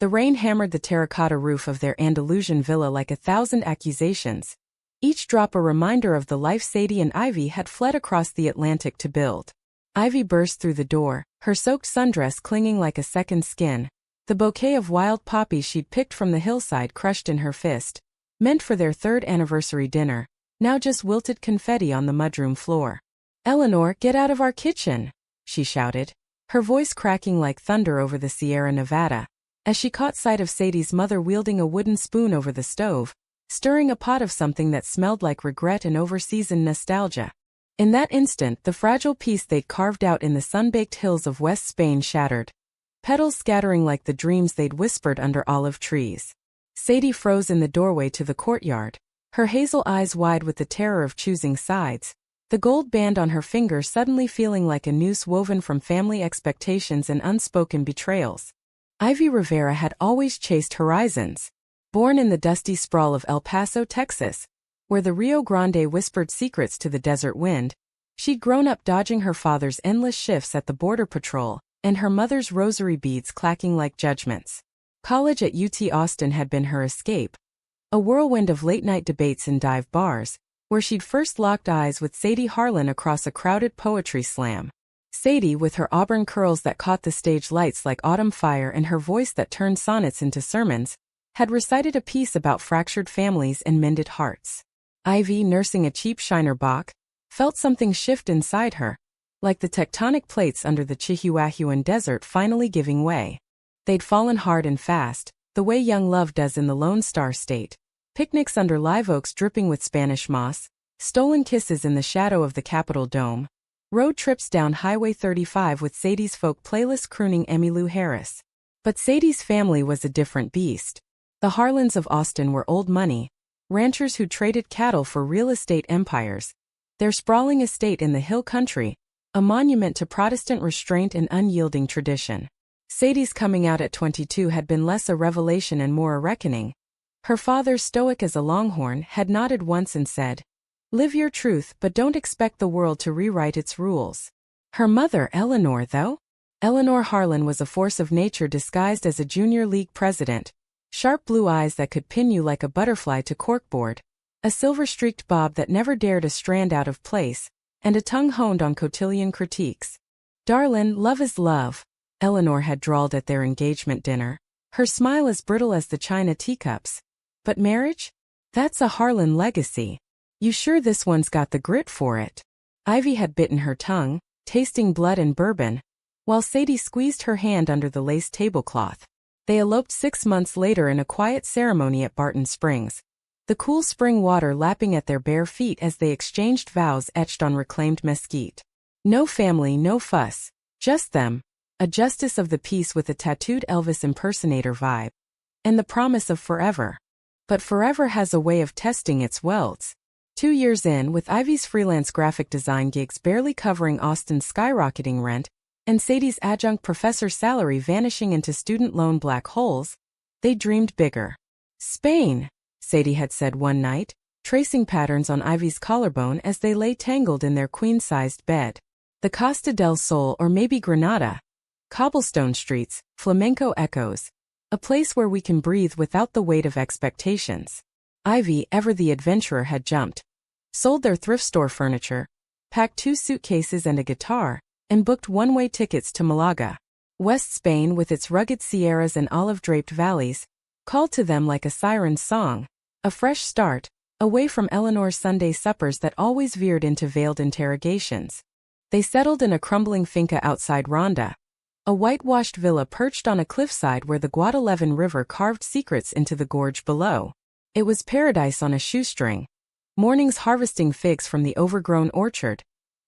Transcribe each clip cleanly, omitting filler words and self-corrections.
The rain hammered the terracotta roof of their Andalusian villa like 1,000 accusations, each drop a reminder of the life Sadie and Ivy had fled across the Atlantic to build. Ivy burst through the door, her soaked sundress clinging like a second skin, the bouquet of wild poppies she'd picked from the hillside crushed in her fist, meant for their 3rd anniversary dinner, now just wilted confetti on the mudroom floor. "Eleanor, get out of our kitchen!" she shouted, her voice cracking like thunder over the Sierra Nevada, as she caught sight of Sadie's mother wielding a wooden spoon over the stove, stirring a pot of something that smelled like regret and over-seasoned nostalgia. In that instant, the fragile piece they'd carved out in the sun-baked hills of West Spain shattered, petals scattering like the dreams they'd whispered under olive trees. Sadie froze in the doorway to the courtyard, her hazel eyes wide with the terror of choosing sides, the gold band on her finger suddenly feeling like a noose woven from family expectations and unspoken betrayals. Ivy Rivera had always chased horizons. Born in the dusty sprawl of El Paso, Texas, where the Rio Grande whispered secrets to the desert wind, she'd grown up dodging her father's endless shifts at the Border Patrol, and her mother's rosary beads clacking like judgments. College at UT Austin had been her escape, a whirlwind of late-night debates in dive bars, where she'd first locked eyes with Sadie Harlan across a crowded poetry slam. Sadie, with her auburn curls that caught the stage lights like autumn fire and her voice that turned sonnets into sermons, had recited a piece about fractured families and mended hearts. Ivy, nursing a cheap Shiner Bock, felt something shift inside her, like the tectonic plates under the Chihuahuan desert finally giving way. They'd fallen hard and fast, the way young love does in the Lone Star State. Picnics under live oaks dripping with Spanish moss, stolen kisses in the shadow of the Capitol Dome, road trips down Highway 35 with Sadie's folk playlist crooning Emmylou Harris. But Sadie's family was a different beast. The Harlans of Austin were old money, ranchers who traded cattle for real estate empires. Their sprawling estate in the hill country, a monument to Protestant restraint and unyielding tradition. Sadie's coming out at 22 had been less a revelation and more a reckoning. Her father, stoic as a longhorn, had nodded once and said, "Live your truth, but don't expect the world to rewrite its rules." Her mother, Eleanor, though? Eleanor Harlan was a force of nature disguised as a junior league president, sharp blue eyes that could pin you like a butterfly to corkboard, a silver-streaked bob that never dared a strand out of place, and a tongue honed on cotillion critiques. "Darlin', love is love," Eleanor had drawled at their engagement dinner, her smile as brittle as the china teacups. "But marriage? That's a Harlan legacy. You sure this one's got the grit for it?" Ivy had bitten her tongue, tasting blood and bourbon, while Sadie squeezed her hand under the lace tablecloth. They eloped 6 months later in a quiet ceremony at Barton Springs, the cool spring water lapping at their bare feet as they exchanged vows etched on reclaimed mesquite. No family, no fuss, just them, a justice of the peace with a tattooed Elvis impersonator vibe, and the promise of forever. But forever has a way of testing its welds. 2 years in, with Ivy's freelance graphic design gigs barely covering Austin's skyrocketing rent, and Sadie's adjunct professor salary vanishing into student loan black holes, they dreamed bigger. "Spain," Sadie had said one night, tracing patterns on Ivy's collarbone as they lay tangled in their queen-sized bed. "The Costa del Sol, or maybe Granada. Cobblestone streets, flamenco echoes. A place where we can breathe without the weight of expectations." Ivy, ever the adventurer, had jumped, sold their thrift store furniture, packed 2 suitcases and a guitar, and booked one-way tickets to Malaga. West Spain, with its rugged sierras and olive-draped valleys, called to them like a siren's song. A fresh start, away from Eleanor's Sunday suppers that always veered into veiled interrogations. They settled in a crumbling finca outside Ronda, a whitewashed villa perched on a cliffside where the Guadalquivir River carved secrets into the gorge below. It was paradise on a shoestring. Mornings harvesting figs from the overgrown orchard,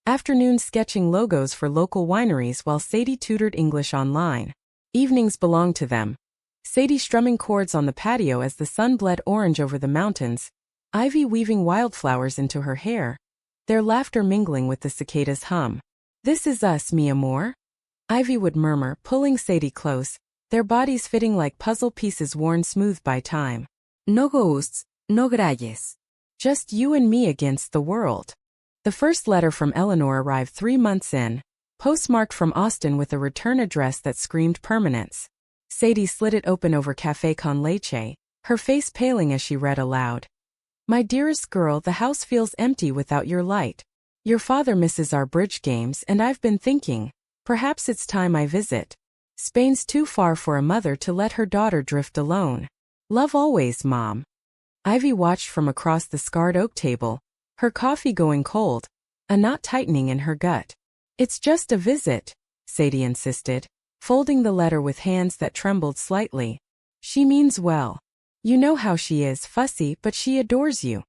afternoons sketching logos for local wineries while Sadie tutored English online. Evenings belonged to them. Sadie strumming chords on the patio as the sun bled orange over the mountains, Ivy weaving wildflowers into her hair, their laughter mingling with the cicadas' hum. "This is us, mi amor," Ivy would murmur, pulling Sadie close, their bodies fitting like puzzle pieces worn smooth by time. "No ghosts, no gralles. Just you and me against the world." The first letter from Eleanor arrived 3 months in, postmarked from Austin with a return address that screamed permanence. Sadie slid it open over café con leche, her face paling as she read aloud. My dearest girl, the house feels empty without your light. Your father misses our bridge games and I've been thinking, perhaps it's time I visit. Spain's too far for a mother to let her daughter drift alone. Love always, Mom. Ivy watched from across the scarred oak table, her coffee going cold, a knot tightening in her gut. It's just a visit, Sadie insisted, folding the letter with hands that trembled slightly. She means well. You know how she is, fussy, but she adores you.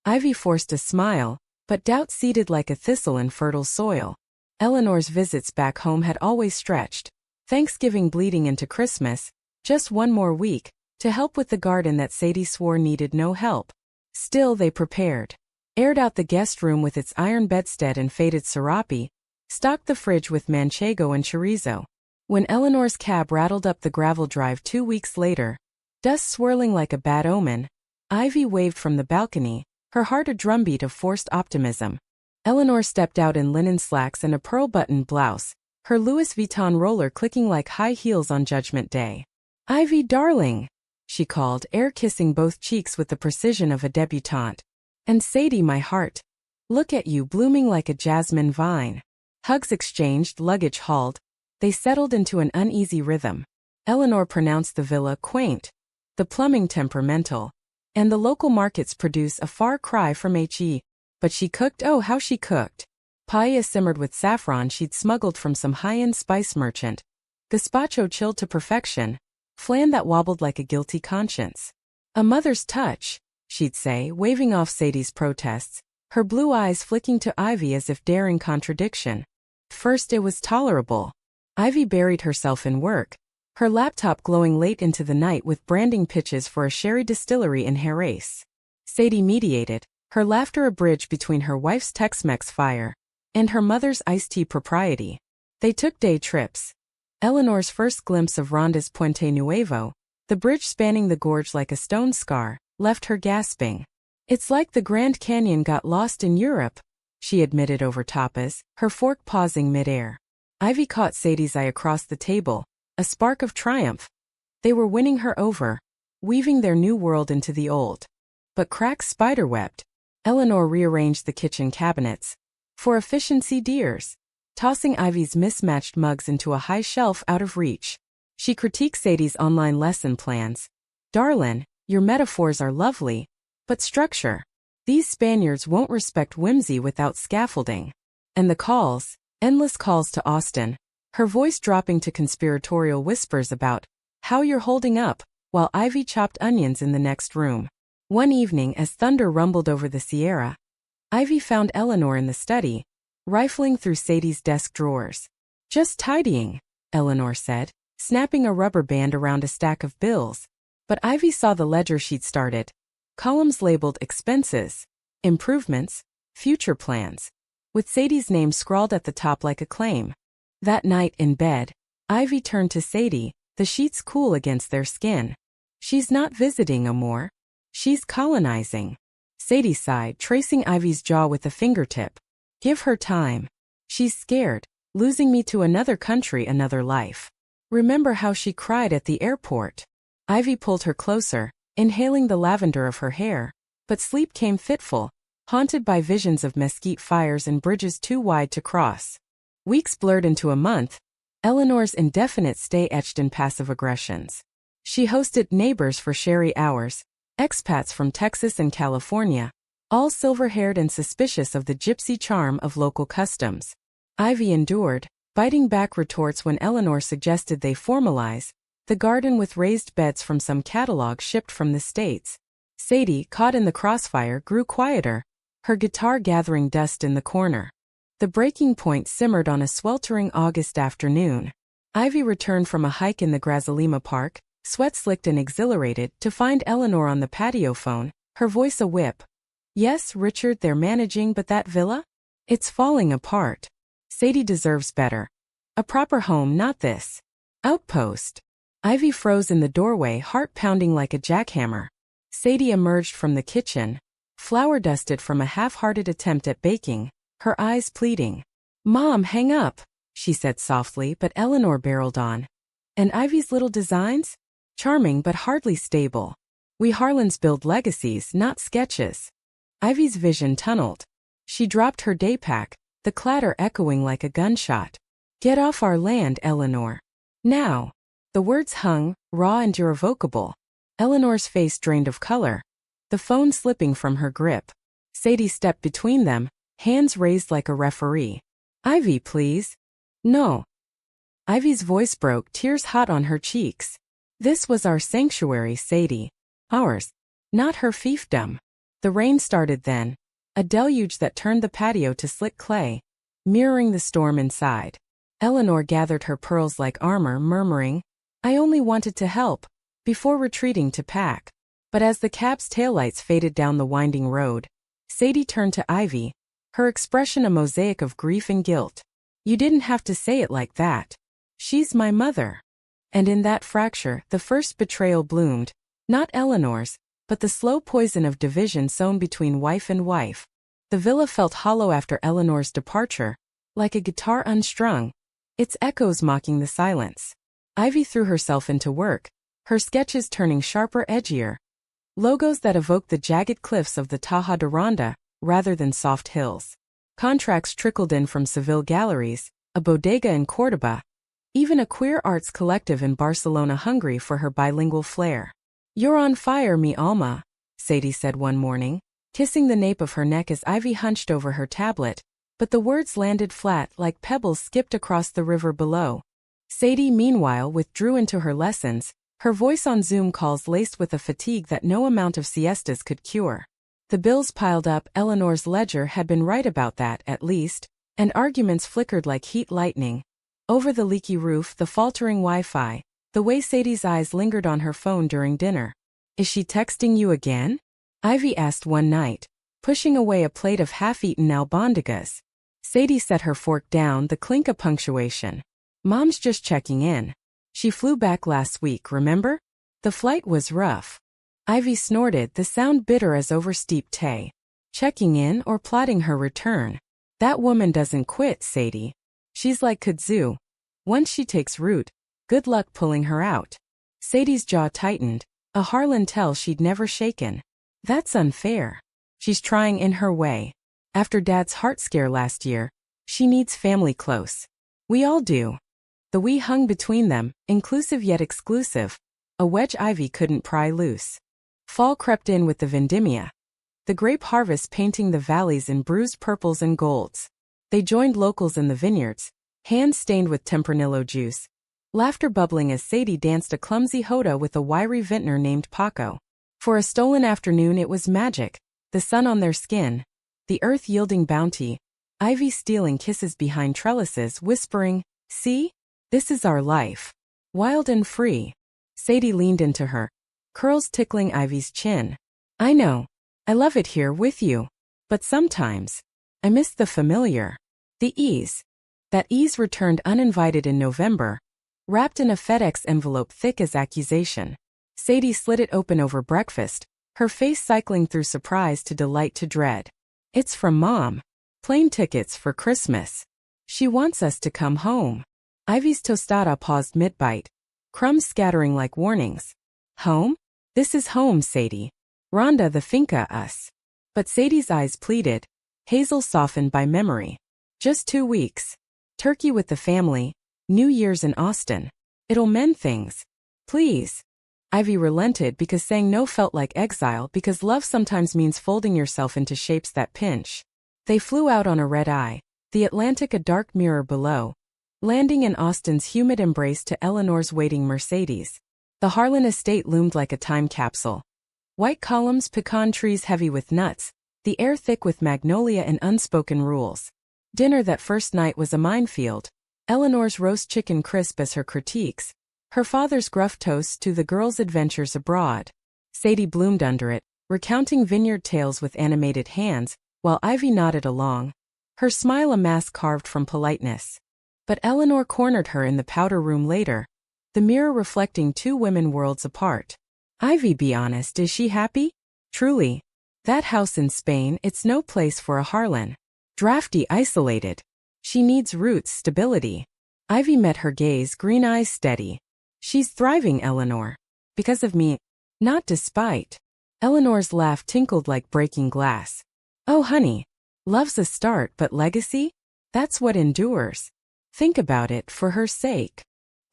Ivy forced a smile, but doubt seeded like a thistle in fertile soil. Eleanor's visits back home had always stretched, Thanksgiving bleeding into Christmas, just one more week, to help with the garden that Sadie swore needed no help. Still they prepared. Aired out the guest room with its iron bedstead and faded serape, stocked the fridge with manchego and chorizo. When Eleanor's cab rattled up the gravel drive 2 weeks later, dust swirling like a bad omen, Ivy waved from the balcony, her heart a drumbeat of forced optimism. Eleanor stepped out in linen slacks and a pearl-buttoned blouse, her Louis Vuitton roller clicking like high heels on Judgment Day. Ivy, darling, she called, air-kissing both cheeks with the precision of a debutante. And Sadie, my heart. Look at you, blooming like a jasmine vine. Hugs exchanged, luggage hauled. They settled into an uneasy rhythm. Eleanor pronounced the villa quaint, the plumbing temperamental, and the local markets produce a far cry from HE. But she cooked, oh how she cooked. Paella simmered with saffron she'd smuggled from some high-end spice merchant. Gazpacho chilled to perfection, flan that wobbled like a guilty conscience. A mother's touch, she'd say, waving off Sadie's protests, her blue eyes flicking to Ivy as if daring contradiction. First it was tolerable. Ivy buried herself in work, her laptop glowing late into the night with branding pitches for a sherry distillery in Jerez. Sadie mediated, her laughter a bridge between her wife's Tex-Mex fire and her mother's iced tea propriety. They took day trips. Eleanor's first glimpse of Ronda's Puente Nuevo, the bridge spanning the gorge like a stone scar, left her gasping. It's like the Grand Canyon got lost in Europe, she admitted over tapas, her fork pausing midair. Ivy caught Sadie's eye across the table, a spark of triumph. They were winning her over, weaving their new world into the old. But cracks spiderwebbed. Eleanor rearranged the kitchen cabinets. For efficiency, dears. Tossing Ivy's mismatched mugs into a high shelf out of reach. She critiqued Sadie's online lesson plans. Darlin', your metaphors are lovely, but structure. These Spaniards won't respect whimsy without scaffolding. And the calls, endless calls to Austin, her voice dropping to conspiratorial whispers about how you're holding up, while Ivy chopped onions in the next room. One evening as thunder rumbled over the Sierra, Ivy found Eleanor in the study, rifling through Sadie's desk drawers. Just tidying, Eleanor said, snapping a rubber band around a stack of bills. But Ivy saw the ledger she'd started. Columns labeled expenses, improvements, future plans, with Sadie's name scrawled at the top like a claim. That night in bed, Ivy turned to Sadie, the sheets cool against their skin. She's not visiting, amor. She's colonizing. Sadie sighed, tracing Ivy's jaw with a fingertip. Give her time. She's scared, losing me to another country, another life. Remember how she cried at the airport? Ivy pulled her closer, inhaling the lavender of her hair, but sleep came fitful, haunted by visions of mesquite fires and bridges too wide to cross. Weeks blurred into a month, Eleanor's indefinite stay etched in passive aggressions. She hosted neighbors for sherry hours, expats from Texas and California, all silver-haired and suspicious of the gypsy charm of local customs. Ivy endured, biting back retorts when Eleanor suggested they formalize the garden with raised beds from some catalog shipped from the States. Sadie, caught in the crossfire, grew quieter, her guitar gathering dust in the corner. The breaking point simmered on a sweltering August afternoon. Ivy returned from a hike in the Grazalema Park, sweat-slicked and exhilarated, to find Eleanor on the patio phone, her voice a whip. Yes, Richard, they're managing, but that villa? It's falling apart. Sadie deserves better. A proper home, not this outpost. Ivy froze in the doorway, heart pounding like a jackhammer. Sadie emerged from the kitchen, flour-dusted from a half-hearted attempt at baking, her eyes pleading. Mom, hang up, she said softly, but Eleanor barreled on. And Ivy's little designs? Charming but hardly stable. We Harlans build legacies, not sketches. Ivy's vision tunneled. She dropped her daypack, the clatter echoing like a gunshot. Get off our land, Eleanor. Now. The words hung, raw and irrevocable. Eleanor's face drained of color, the phone slipping from her grip. Sadie stepped between them, hands raised like a referee. Ivy, please. No. Ivy's voice broke, tears hot on her cheeks. This was our sanctuary, Sadie. Ours. Not her fiefdom. The rain started then, a deluge that turned the patio to slick clay, mirroring the storm inside. Eleanor gathered her pearls like armor, murmuring, I only wanted to help, before retreating to pack. But as the cab's taillights faded down the winding road, Sadie turned to Ivy, her expression a mosaic of grief and guilt. You didn't have to say it like that. She's my mother. And in that fracture, the first betrayal bloomed, not Eleanor's, but the slow poison of division sown between wife and wife. The villa felt hollow after Eleanor's departure, like a guitar unstrung, its echoes mocking the silence. Ivy threw herself into work, her sketches turning sharper, edgier. Logos that evoked the jagged cliffs of the Taja de Ronda, rather than soft hills. Contracts trickled in from Seville galleries, a bodega in Córdoba, even a queer arts collective in Barcelona hungry for her bilingual flair. You're on fire, mi alma, Sadie said one morning, kissing the nape of her neck as Ivy hunched over her tablet, but the words landed flat like pebbles skipped across the river below. Sadie, meanwhile, withdrew into her lessons, her voice on Zoom calls laced with a fatigue that no amount of siestas could cure. The bills piled up, Eleanor's ledger had been right about that, at least, and arguments flickered like heat lightning. Over the leaky roof, the faltering Wi-Fi, the way Sadie's eyes lingered on her phone during dinner. Is she texting you again? Ivy asked one night, pushing away a plate of half-eaten albondigas. Sadie set her fork down, the clink of punctuation. Mom's just checking in. She flew back last week, remember? The flight was rough. Ivy snorted, the sound bitter as oversteeped tea. Checking in or plotting her return? That woman doesn't quit, Sadie. She's like kudzu. Once she takes root, good luck pulling her out. Sadie's jaw tightened, a Harlan tell she'd never shaken. That's unfair. She's trying in her way. After Dad's heart scare last year, she needs family close. We all do. The we hung between them, inclusive yet exclusive, a wedge Ivy couldn't pry loose. Fall crept in with the vendimia, the grape harvest painting the valleys in bruised purples and golds. They joined locals in the vineyards, hands stained with Tempranillo juice, laughter bubbling as Sadie danced a clumsy joda with a wiry vintner named Paco. For a stolen afternoon it was magic, the sun on their skin, the earth yielding bounty, Ivy stealing kisses behind trellises, whispering, see? This is our life. Wild and free. Sadie leaned into her, curls tickling Ivy's chin. I know. I love it here with you. But sometimes, I miss the familiar. The ease. That ease returned uninvited in November, wrapped in a FedEx envelope thick as accusation. Sadie slid it open over breakfast, her face cycling through surprise to delight to dread. It's from Mom. Plane tickets for Christmas. She wants us to come home. Ivy's tostada paused mid-bite, crumbs scattering like warnings. Home? This is home, Sadie. Rhonda the finca us. But Sadie's eyes pleaded, hazel softened by memory. Just 2 weeks. Turkey with the family, New Year's in Austin. It'll mend things. Please. Ivy relented because saying no felt like exile because love sometimes means folding yourself into shapes that pinch. They flew out on a red-eye, the Atlantic a dark mirror below, landing in Austin's humid embrace to Eleanor's waiting Mercedes. The Harlan estate loomed like a time capsule. White columns, pecan trees heavy with nuts, the air thick with magnolia and unspoken rules. Dinner that first night was a minefield. Eleanor's roast chicken crisp as her critiques, her father's gruff toasts to the girls' adventures abroad. Sadie bloomed under it, recounting vineyard tales with animated hands, while Ivy nodded along, her smile a mask carved from politeness. But Eleanor cornered her in the powder room later, the mirror reflecting 2 women worlds apart. Ivy, be honest, is she happy? Truly. That house in Spain, it's no place for a Harlan. Drafty, isolated. She needs roots, stability. Ivy met her gaze, green eyes steady. She's thriving, Eleanor. Because of me, not despite. Eleanor's laugh tinkled like breaking glass. Oh, honey. Love's a start, but legacy? That's what endures. Think about it for her sake.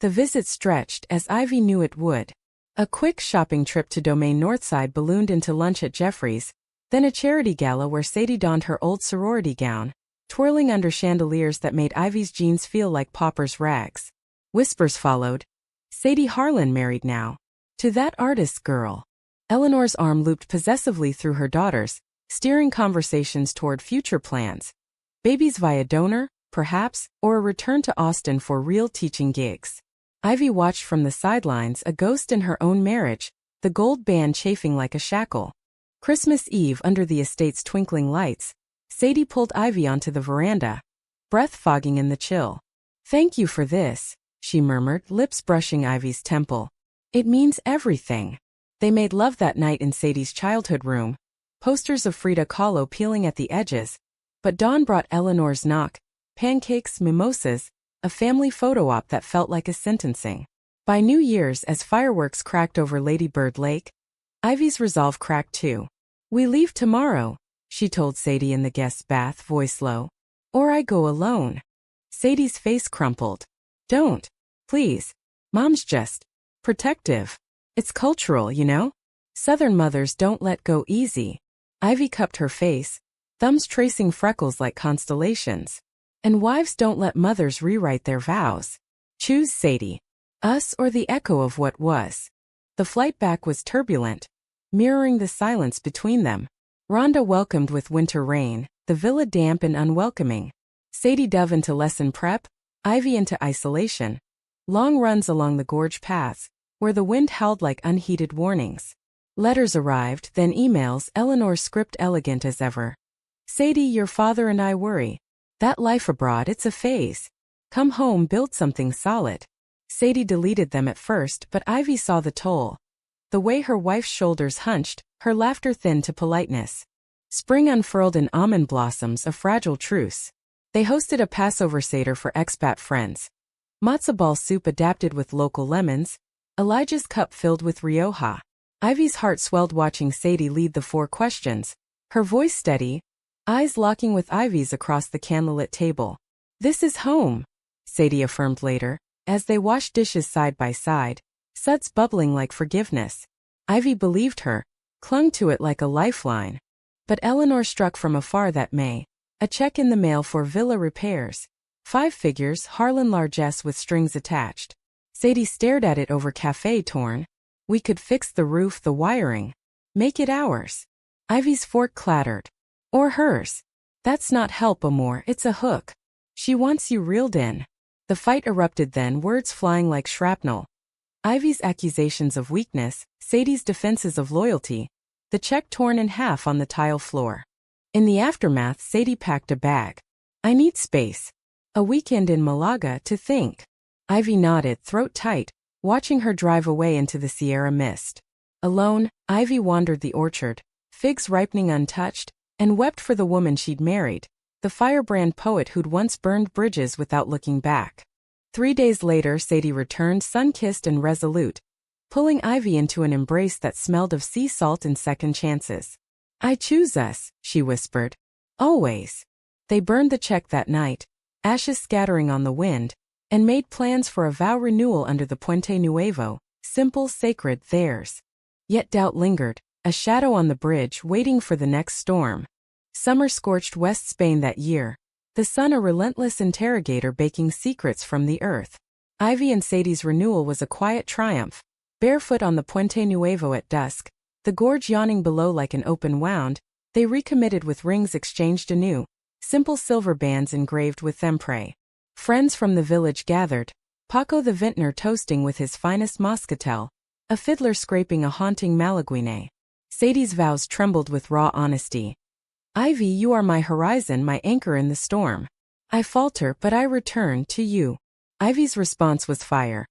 The visit stretched as Ivy knew it would. A quick shopping trip to Domain Northside ballooned into lunch at Jeffrey's, then a charity gala where Sadie donned her old sorority gown, twirling under chandeliers that made Ivy's jeans feel like Popper's rags. Whispers followed. Sadie Harlan married now. To that artist girl. Eleanor's arm looped possessively through her daughter's, steering conversations toward future plans. Babies via donor, perhaps, or a return to Austin for real teaching gigs. Ivy watched from the sidelines, a ghost in her own marriage, the gold band chafing like a shackle. Christmas Eve, under the estate's twinkling lights, Sadie pulled Ivy onto the veranda, breath fogging in the chill. Thank you for this, she murmured, lips brushing Ivy's temple. It means everything. They made love that night in Sadie's childhood room, posters of Frida Kahlo peeling at the edges, but Dawn brought Eleanor's knock, pancakes, mimosas, a family photo op that felt like a sentencing. By New Year's, as fireworks cracked over Lady Bird Lake, Ivy's resolve cracked too. We leave tomorrow, she told Sadie in the guest's bath, voice low. Or I go alone. Sadie's face crumpled. Don't. Please. Mom's just protective. It's cultural, you know? Southern mothers don't let go easy. Ivy cupped her face, thumbs tracing freckles like constellations. And wives don't let mothers rewrite their vows. Choose, Sadie. Us or the echo of what was. The flight back was turbulent, mirroring the silence between them. Rhonda welcomed with winter rain, the villa damp and unwelcoming. Sadie dove into lesson prep, Ivy into isolation. Long runs along the gorge paths, where the wind howled like unheeded warnings. Letters arrived, then emails, Eleanor's script elegant as ever. Sadie, your father and I worry. That life abroad, it's a phase. Come home, build something solid. Sadie deleted them at first, but Ivy saw the toll. The way her wife's shoulders hunched, her laughter thinned to politeness. Spring unfurled in almond blossoms, a fragile truce. They hosted a Passover Seder for expat friends. Matzo ball soup adapted with local lemons, Elijah's cup filled with Rioja. Ivy's heart swelled watching Sadie lead the 4 questions, her voice steady, eyes locking with Ivy's across the candlelit table. This is home, Sadie affirmed later, as they washed dishes side by side, suds bubbling like forgiveness. Ivy believed her, clung to it like a lifeline. But Eleanor struck from afar that May, a check in the mail for villa repairs. 5 figures, Harlan largesse with strings attached. Sadie stared at it over café torn. We could fix the roof, the wiring. Make it ours. Ivy's fork clattered. Or hers. That's not help, Amor, it's a hook. She wants you reeled in. The fight erupted then, words flying like shrapnel. Ivy's accusations of weakness, Sadie's defenses of loyalty. The check torn in half on the tile floor. In the aftermath, Sadie packed a bag. I need space. A weekend in Malaga to think. Ivy nodded, throat tight, watching her drive away into the Sierra mist. Alone, Ivy wandered the orchard, figs ripening untouched, and wept for the woman she'd married, the firebrand poet who'd once burned bridges without looking back. 3 days later, Sadie returned, sun-kissed and resolute, pulling Ivy into an embrace that smelled of sea salt and second chances. I choose us, she whispered. Always. They burned the check that night, ashes scattering on the wind, and made plans for a vow renewal under the Puente Nuevo, simple, sacred, theirs. Yet doubt lingered, a shadow on the bridge waiting for the next storm. Summer scorched West Spain that year, the sun a relentless interrogator baking secrets from the earth. Ivy and Sadie's renewal was a quiet triumph. Barefoot on the Puente Nuevo at dusk, the gorge yawning below like an open wound, they recommitted with rings exchanged anew, simple silver bands engraved with thempray. Friends from the village gathered, Paco the vintner toasting with his finest moscatel, a fiddler scraping a haunting malaguine. Sadie's vows trembled with raw honesty. Ivy, you are my horizon, my anchor in the storm. I falter, but I return to you. Ivy's response was fire.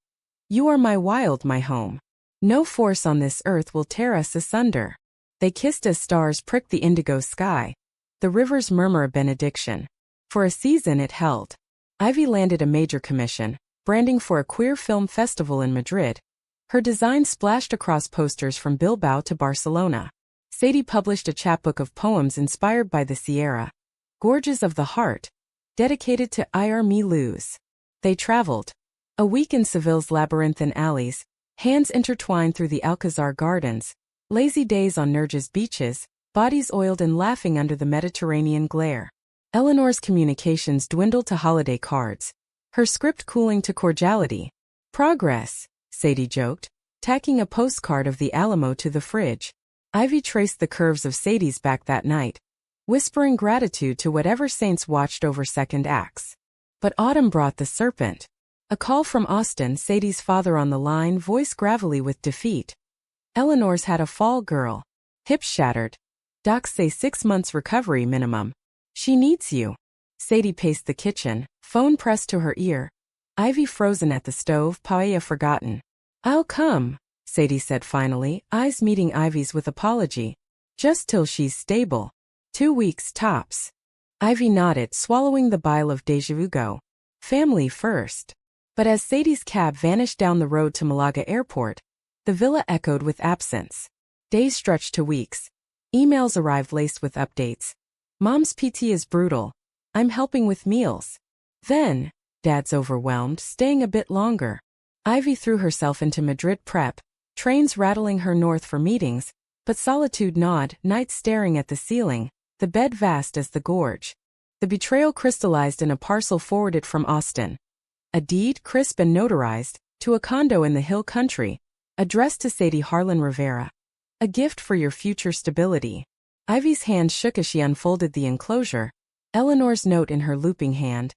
You are my wild, my home. No force on this earth will tear us asunder. They kissed as stars pricked the indigo sky. The rivers murmur a benediction. For a season it held. Ivy landed a major commission, branding for a queer film festival in Madrid. Her design splashed across posters from Bilbao to Barcelona. Sadie published a chapbook of poems inspired by the Sierra, Gorges of the Heart, dedicated to Ir Mi Luz. They traveled. A week in Seville's labyrinthine alleys, hands intertwined through the Alcazar gardens, lazy days on Nerja's beaches, bodies oiled and laughing under the Mediterranean glare. Eleanor's communications dwindled to holiday cards, her script cooling to cordiality. Progress, Sadie joked, tacking a postcard of the Alamo to the fridge. Ivy traced the curves of Sadie's back that night, whispering gratitude to whatever saints watched over second acts. But autumn brought the serpent. A call from Austin, Sadie's father on the line, voice gravelly with defeat. Eleanor's had a fall, girl. Hips shattered. Docs say 6 months recovery minimum. She needs you. Sadie paced the kitchen, phone pressed to her ear. Ivy frozen at the stove, paella forgotten. I'll come, Sadie said finally, eyes meeting Ivy's with apology. Just till she's stable. 2 weeks tops. Ivy nodded, swallowing the bile of déjà vu. Go. Family first. But as Sadie's cab vanished down the road to Malaga Airport, the villa echoed with absence. Days stretched to weeks. Emails arrived laced with updates. Mom's PT is brutal. I'm helping with meals. Then, Dad's overwhelmed, staying a bit longer. Ivy threw herself into Madrid prep, trains rattling her north for meetings, but solitude gnawed, nights staring at the ceiling, the bed vast as the gorge. The betrayal crystallized in a parcel forwarded from Austin. A deed, crisp and notarized, to a condo in the Hill Country, addressed to Sadie Harlan Rivera. A gift for your future stability. Ivy's hand shook as she unfolded the enclosure. Eleanor's note in her looping hand.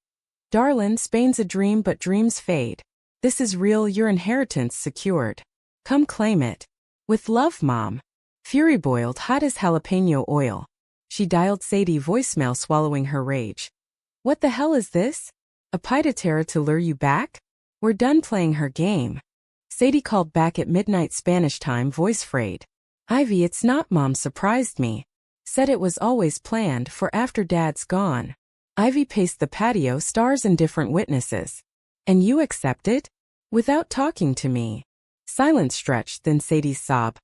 Darlin', Spain's a dream but dreams fade. This is real, your inheritance secured. Come claim it. With love, Mom. Fury boiled hot as jalapeno oil. She dialed Sadie voicemail, swallowing her rage. What the hell is this? A pied-a-terre to lure you back? We're done playing her game. Sadie called back at midnight Spanish time, voice frayed. Ivy, it's not. Mom surprised me. Said it was always planned for after Dad's gone. Ivy paced the patio, stars and different witnesses. And you accepted? Without talking to me. Silence stretched, then Sadie's sob.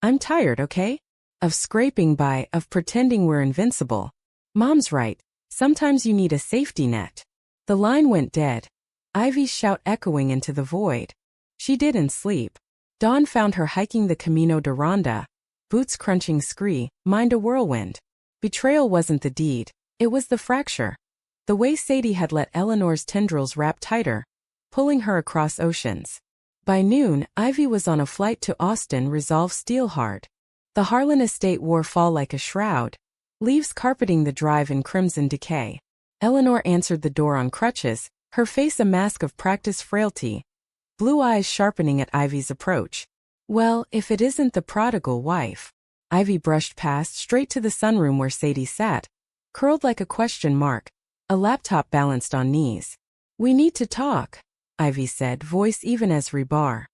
I'm tired, okay? Of scraping by, of pretending we're invincible. Mom's right. Sometimes you need a safety net. The line went dead. Ivy's shout echoing into the void. She didn't sleep. Dawn found her hiking the Camino de Ronda, boots crunching scree, mind a whirlwind. Betrayal wasn't the deed, it was the fracture. The way Sadie had let Eleanor's tendrils wrap tighter, pulling her across oceans. By noon, Ivy was on a flight to Austin, resolve steel hard. The Harlan estate wore fall like a shroud, leaves carpeting the drive in crimson decay. Eleanor answered the door on crutches, her face a mask of practiced frailty, blue eyes sharpening at Ivy's approach. Well, if it isn't the prodigal wife. Ivy brushed past, straight to the sunroom where Sadie sat, curled like a question mark, a laptop balanced on knees. We need to talk, Ivy said, voice even as rebar.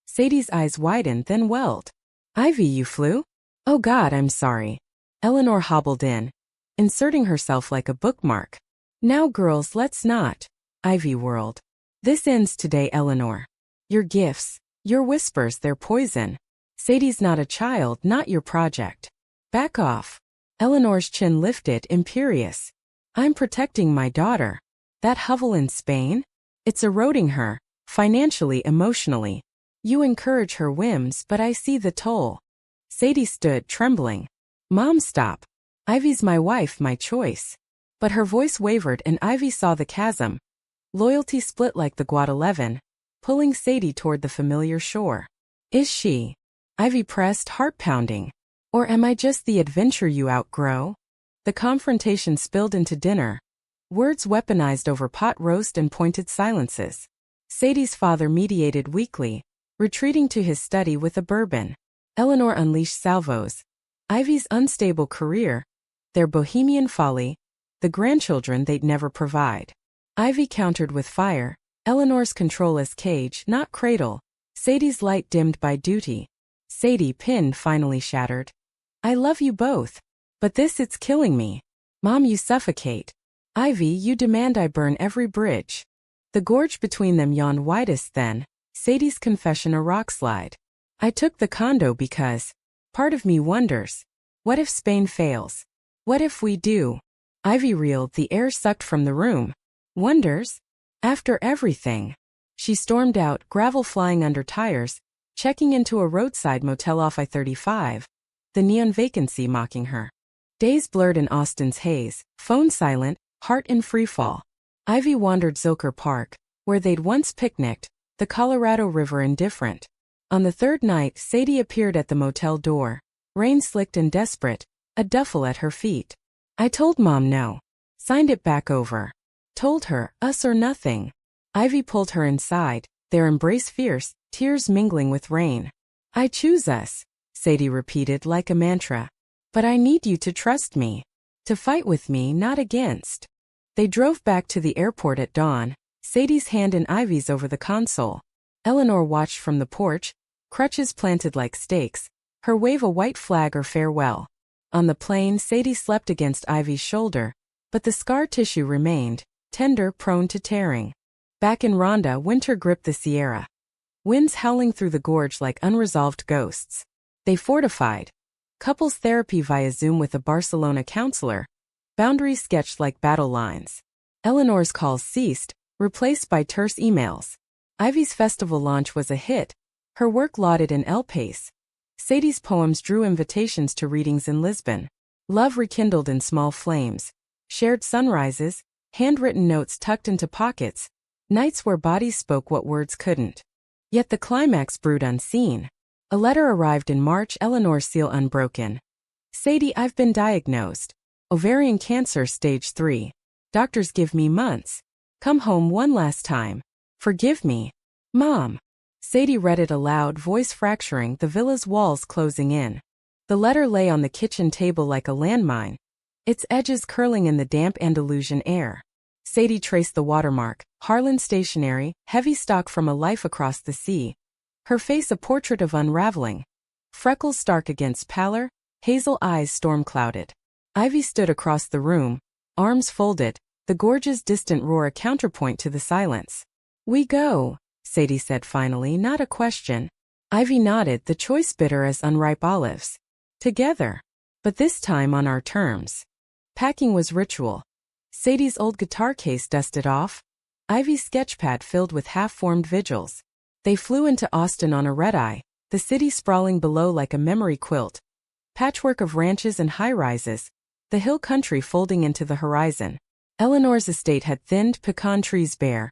Sadie's eyes widened, then welled. Ivy, you flew? Oh God, I'm sorry. Eleanor hobbled in, inserting herself like a bookmark. Now girls, let's not. Ivy whirled. This ends today, Eleanor. Your gifts, your whispers, they're poison. Sadie's not a child, not your project. Back off. Eleanor's chin lifted, imperious. I'm protecting my daughter. That hovel in Spain? It's eroding her, financially, emotionally. You encourage her whims, but I see the toll. Sadie stood, trembling. Mom, stop. Ivy's my wife, my choice. But her voice wavered and Ivy saw the chasm. Loyalty split like the Guadalquivir, pulling Sadie toward the familiar shore. Is she? Ivy pressed, heart pounding. Or am I just the adventure you outgrow? The confrontation spilled into dinner. Words weaponized over pot roast and pointed silences. Sadie's father mediated weakly, retreating to his study with a bourbon. Eleanor unleashed salvos. Ivy's unstable career, their bohemian folly, the grandchildren they'd never provide. Ivy countered with fire, Eleanor's control as cage, not cradle. Sadie's light dimmed by duty. Sadie, pinned, finally shattered. I love you both. But this, it's killing me. Mom, you suffocate. Ivy, you demand I burn every bridge. The gorge between them yawned widest then, Sadie's confession a rockslide. I took the condo because, part of me wonders, what if Spain fails? What if we do? Ivy reeled, the air sucked from the room. Wonders? After everything. She stormed out, gravel flying under tires, checking into a roadside motel off I-35, the neon vacancy mocking her. Days blurred in Austin's haze, phone silent, heart in freefall. Ivy wandered Zilker Park, where they'd once picnicked, the Colorado River indifferent. On the third night, Sadie appeared at the motel door, rain-slicked and desperate, a duffel at her feet. I told Mom no. Signed it back over. Told her, us or nothing. Ivy pulled her inside, their embrace fierce, tears mingling with rain. I choose us, Sadie repeated like a mantra. But I need you to trust me. To fight with me, not against. They drove back to the airport at dawn, Sadie's hand in Ivy's over the console. Eleanor watched from the porch, crutches planted like stakes, her wave a white flag or farewell. On the plane, Sadie slept against Ivy's shoulder, but the scar tissue remained, tender, prone to tearing. Back in Rhonda, winter gripped the Sierra. Winds howling through the gorge like unresolved ghosts. They fortified. Couples therapy via Zoom with a Barcelona counselor. Boundaries sketched like battle lines. Eleanor's calls ceased, replaced by terse emails. Ivy's festival launch was a hit, her work lauded in El País. Sadie's poems drew invitations to readings in Lisbon. Love rekindled in small flames. Shared sunrises, handwritten notes tucked into pockets, nights where bodies spoke what words couldn't. Yet the climax brewed unseen. A letter arrived in March, Eleanor's seal unbroken. Sadie, I've been diagnosed. Ovarian cancer stage 3. Doctors give me months. Come home one last time. Forgive me. Mom. Sadie read it aloud, voice fracturing, the villa's walls closing in. The letter lay on the kitchen table like a landmine, its edges curling in the damp Andalusian air. Sadie traced the watermark, Harlan stationery, heavy stock from a life across the sea. Her face a portrait of unraveling. Freckles stark against pallor, hazel eyes storm-clouded. Ivy stood across the room, arms folded, the gorge's distant roar a counterpoint to the silence. We go, Sadie said finally, not a question. Ivy nodded, the choice bitter as unripe olives. Together. But this time on our terms. Packing was ritual. Sadie's old guitar case dusted off. Ivy's sketchpad filled with half-formed vigils. They flew into Austin on a red-eye, the city sprawling below like a memory quilt. Patchwork of ranches and high-rises, the hill country folding into the horizon. Eleanor's estate had thinned, pecan trees bare,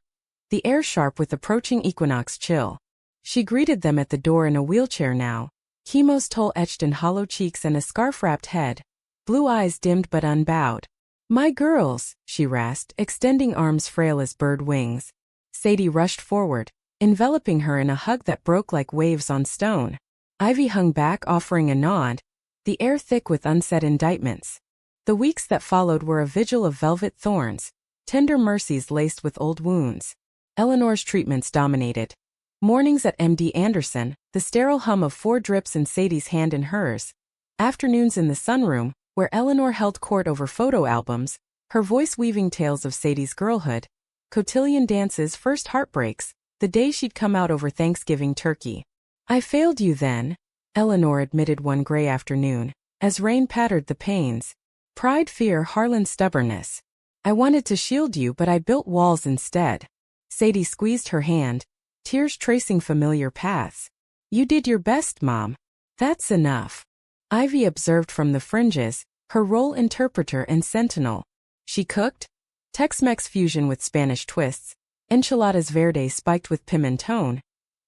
the air sharp with approaching equinox chill. She greeted them at the door in a wheelchair now, chemo's toll etched in hollow cheeks and a scarf-wrapped head, blue eyes dimmed but unbowed. My girls, she rasped, extending arms frail as bird wings. Sadie rushed forward, enveloping her in a hug that broke like waves on stone. Ivy hung back, offering a nod, the air thick with unsaid indictments. The weeks that followed were a vigil of velvet thorns, tender mercies laced with old wounds. Eleanor's treatments dominated. Mornings at MD Anderson, the sterile hum of 4 drips in Sadie's hand in hers. Afternoons in the sunroom, where Eleanor held court over photo albums, her voice weaving tales of Sadie's girlhood. Cotillion dances, first heartbreaks, the day she'd come out over Thanksgiving turkey. I failed you then, Eleanor admitted one gray afternoon, as rain pattered the panes. Pride, fear, Harlan's stubbornness. I wanted to shield you, but I built walls instead. Sadie squeezed her hand, tears tracing familiar paths. You did your best, Mom. That's enough. Ivy observed from the fringes, her role interpreter and sentinel. She cooked, Tex-Mex fusion with Spanish twists, enchiladas verde spiked with pimentone,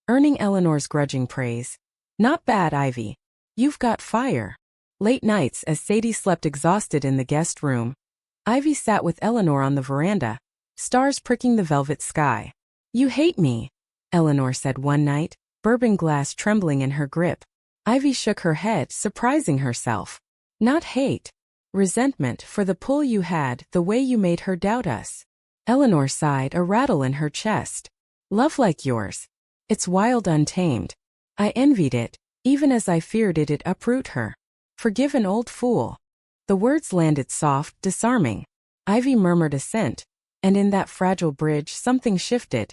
earning Eleanor's grudging praise. Not bad, Ivy. You've got fire. Late nights as Sadie slept exhausted in the guest room, Ivy sat with Eleanor on the veranda, stars pricking the velvet sky. You hate me, Eleanor said one night, bourbon glass trembling in her grip. Ivy shook her head, surprising herself. Not hate. Resentment for the pull you had, the way you made her doubt us. Eleanor sighed, a rattle in her chest. Love like yours. It's wild, untamed. I envied it, even as I feared it'd uproot her. Forgive an old fool. The words landed soft, disarming. Ivy murmured assent. And in that fragile bridge something shifted.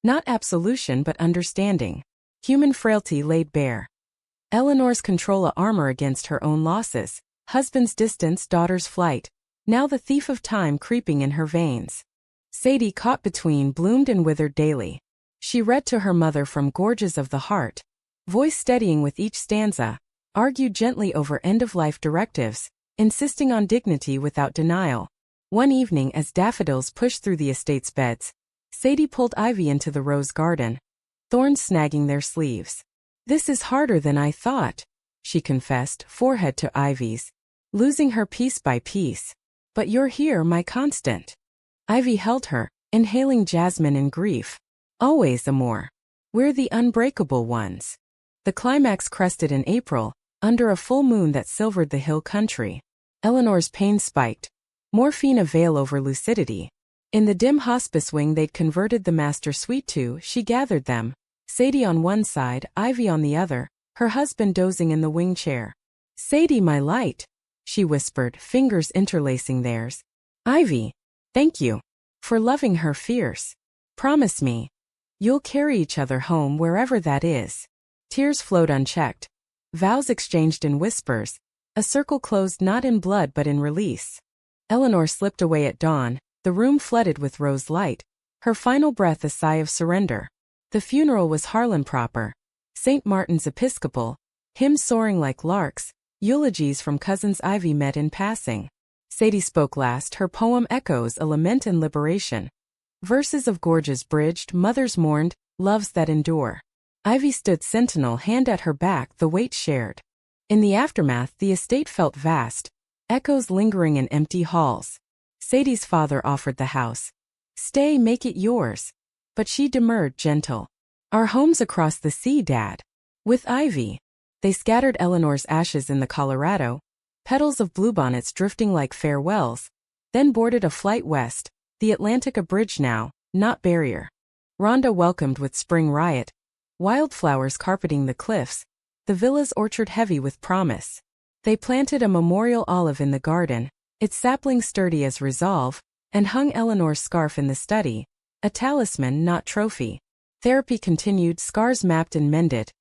Not absolution but understanding. Human frailty laid bare. Eleanor's control armor against her own losses, husband's distance, daughter's flight, now the thief of time creeping in her veins. Sadie, caught between, bloomed and withered daily. She read to her mother from gorges of the heart, voice steadying with each stanza, argued gently over end-of-life directives, insisting on dignity without denial. One evening, as daffodils pushed through the estate's beds, Sadie pulled Ivy into the rose garden, thorns snagging their sleeves. "This is harder than I thought," she confessed, forehead to Ivy's, losing her piece by piece. "But you're here, my constant." Ivy held her, inhaling jasmine in grief. "Always, amor. We're the unbreakable ones." The climax crested in April, under a full moon that silvered the hill country. Eleanor's pain spiked. Morphine a veil over lucidity. In the dim hospice wing they'd converted the master suite to, she gathered them. Sadie on one side, Ivy on the other, her husband dozing in the wing chair. "Sadie, my light," she whispered, fingers interlacing theirs. "Ivy, thank you for loving her fierce. Promise me you'll carry each other home wherever that is." Tears flowed unchecked. Vows exchanged in whispers. A circle closed not in blood but in release. Eleanor slipped away at dawn, the room flooded with rose light, her final breath a sigh of surrender. The funeral was Harlan proper. St. Martin's Episcopal, hymns soaring like larks, eulogies from cousins Ivy met in passing. Sadie spoke last, her poem echoes a lament and liberation. Verses of gorges bridged, mothers mourned, loves that endure. Ivy stood sentinel, hand at her back, the weight shared. In the aftermath the estate felt vast, echoes lingering in empty halls. Sadie's father offered the house. "Stay, make it yours." But she demurred, gentle. "Our home's across the sea, Dad." With Ivy. They scattered Eleanor's ashes in the Colorado, petals of bluebonnets drifting like farewells, then boarded a flight west, the Atlantic a bridge now, not barrier. Rhonda welcomed with spring riot, wildflowers carpeting the cliffs, the villa's orchard heavy with promise. They planted a memorial olive in the garden, its sapling sturdy as resolve, and hung Eleanor's scarf in the study, a talisman not trophy. Therapy continued, scars mapped and mended.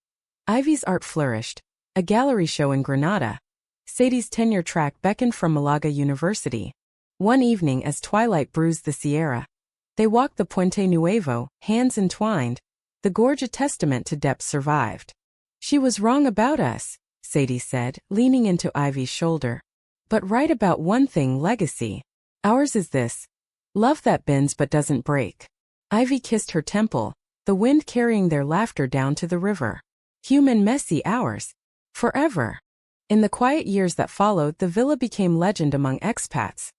Ivy's art flourished, a gallery show in Granada. Sadie's tenure track beckoned from Malaga University. One evening as twilight bruised the Sierra, they walked the Puente Nuevo, hands entwined, the gorge a testament to depth survived. "She was wrong about us," Sadie said, leaning into Ivy's shoulder. "But right about one thing, legacy. Ours is this. Love that bends but doesn't break." Ivy kissed her temple, the wind carrying their laughter down to the river. "Human messy ours. Forever." In the quiet years that followed, the villa became legend among expats.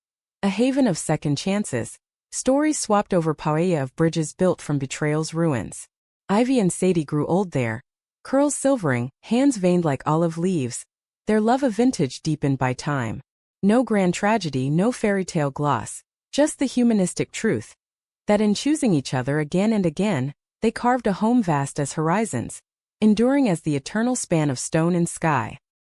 A haven of second chances, stories swapped over paella of bridges built from betrayal's ruins. Ivy and Sadie grew old there, curls silvering, hands veined like olive leaves, their love a vintage deepened by time. No grand tragedy, no fairy tale gloss, just the humanistic truth that in choosing each other again and again, they carved a home vast as horizons, enduring as the eternal span of stone and sky.